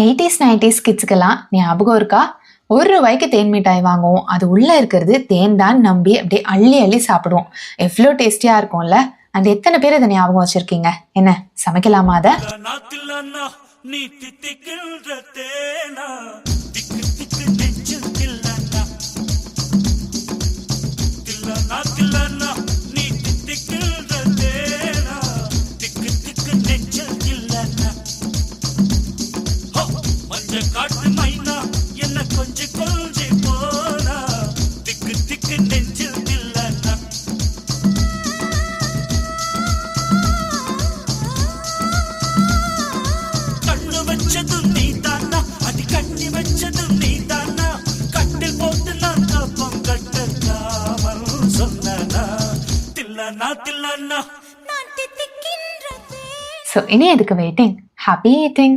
Eighties nineties கிட்ஸுக்கெல்லாம் ஞாபகம் இருக்கா? ₹1 தேன் மிட்டாய் வாங்குவோம். அது உள்ள இருக்கிறது தேன் தான் நம்பி அப்படியே அள்ளி அள்ளி சாப்பிடுவோம். எவ்வளோ டேஸ்டியா இருக்கும்ல. அண்ட் எத்தனை பேர் இதை ஞாபகம் வச்சிருக்கீங்க? என்ன சமைக்கலாமா அதை? காட்டு மைனா என்ன கொஞ்சி கொஞ்சி போனா திக்கு திக்கு நெஞ்சில் இல்லன்னா கண்ணு வச்சதும் நீ தானா அடி கண்ணி வச்சதும் நீ தானா கட்டில் போட்டு நான் கப்பம் கட்டாமல் சொன்னா தில்லனா தில்லனா ஸோ இனி எதுக்கு வெயிட்டிங்? Happy eating.